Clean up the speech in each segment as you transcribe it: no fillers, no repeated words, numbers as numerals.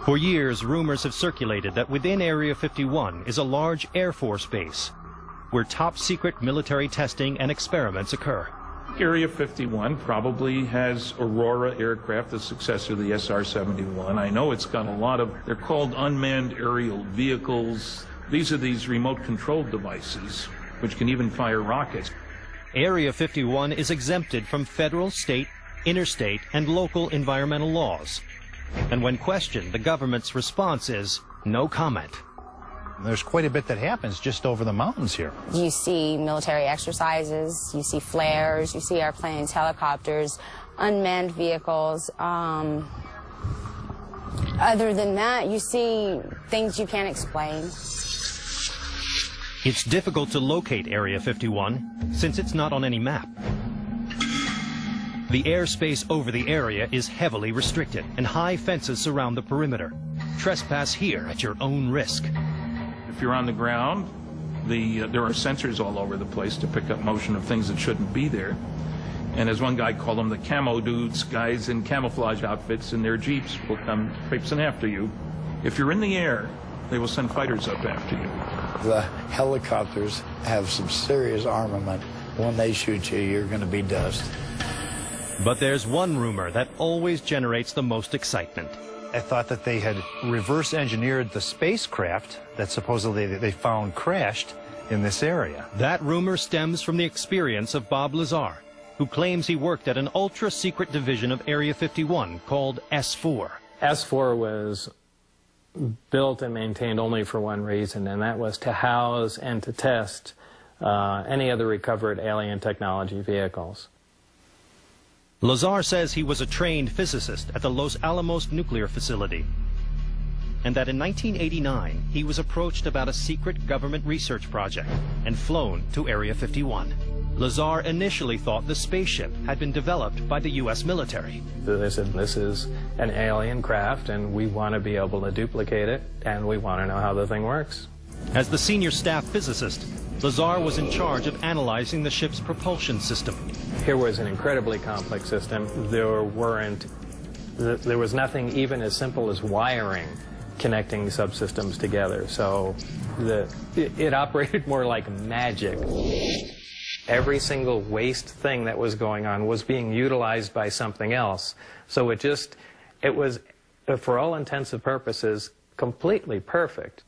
For years, rumors have circulated that within Area 51 is a large Air Force base where top-secret military testing and experiments occur. Area 51 probably has Aurora aircraft, the successor of the SR-71. I know it's got a lot of, they're called unmanned aerial vehicles. These are these remote-controlled devices, which can even fire rockets. Area 51 is exempted from federal, state, interstate, and local environmental laws. And when questioned, the government's response is no comment. There's quite a bit that happens just over the mountains here. You see military exercises, you see flares, you see airplanes, helicopters, unmanned vehicles. Other than that, you see things you can't explain. It's difficult to locate Area 51 since it's not on any map. The airspace over the area is heavily restricted and high fences surround the perimeter. Trespass here at your own risk. If you're on the ground, there are sensors all over the place to pick up motion of things that shouldn't be there. And as one guy called them, the camo dudes, guys in camouflage outfits in their jeeps will come traipsing after you. If you're in the air, they will send fighters up after you. The helicopters have some serious armament. When they shoot you, you're going to be dust. But there's one rumor that always generates the most excitement. I thought that they had reverse engineered the spacecraft that supposedly they found crashed in this area. That rumor stems from the experience of Bob Lazar, who claims he worked at an ultra-secret division of Area 51 called S4. S4 was built and maintained only for one reason, and that was to house and to test any other recovered alien technology vehicles. Lazar says he was a trained physicist at the Los Alamos nuclear facility, and that in 1989 he was approached about a secret government research project and flown to Area 51. Lazar initially thought the spaceship had been developed by the U.S. military. They said, this is an alien craft and we want to be able to duplicate it and we want to know how the thing works. As the senior staff physicist, Lazar was in charge of analyzing the ship's propulsion system. Here was an incredibly complex system. There was nothing even as simple as wiring connecting subsystems together. So it operated more like magic. Every single waste thing that was going on was being utilized by something else. So it was, for all intents and purposes, completely perfect.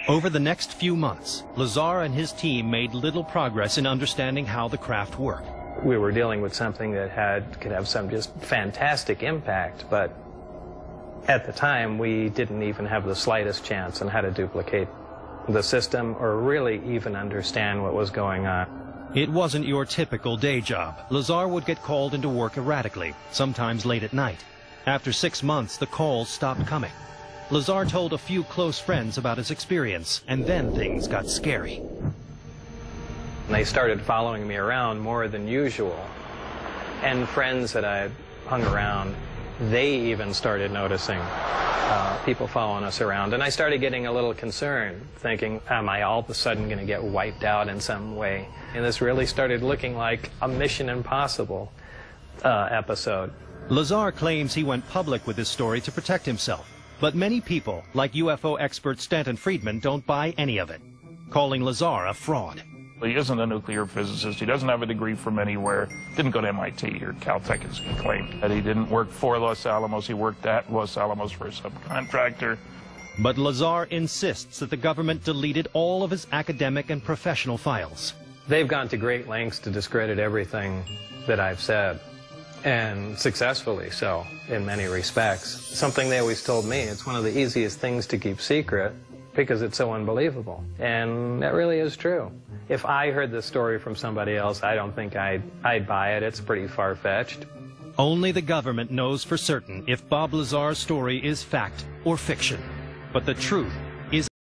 Over the next few months, Lazar and his team made little progress in understanding how the craft worked. We were dealing with something that could have some just fantastic impact, but at the time we didn't even have the slightest chance on how to duplicate the system or really even understand what was going on. It wasn't your typical day job. Lazar would get called into work erratically, sometimes late at night. After 6 months, the calls stopped coming. Lazar told a few close friends about his experience, and then things got scary. They started following me around more than usual. And friends that I hung around, they even started noticing people following us around. And I started getting a little concerned, thinking, am I all of a sudden going to get wiped out in some way? And this really started looking like a Mission Impossible episode. Lazar claims he went public with his story to protect himself. But many people, like UFO expert Stanton Friedman, don't buy any of it, calling Lazar a fraud. He isn't a nuclear physicist. He doesn't have a degree from anywhere. Didn't go to MIT or Caltech, as he claimed. That he didn't work for Los Alamos. He worked at Los Alamos for a subcontractor. But Lazar insists that the government deleted all of his academic and professional files. They've gone to great lengths to discredit everything that I've said, and successfully so in many respects. Something they always told me, it's one of the easiest things to keep secret because it's so unbelievable. And that really is true. If I heard this story from somebody else, I don't think I'd buy it. It's pretty far-fetched. Only the government knows for certain if Bob Lazar's story is fact or fiction. But the truth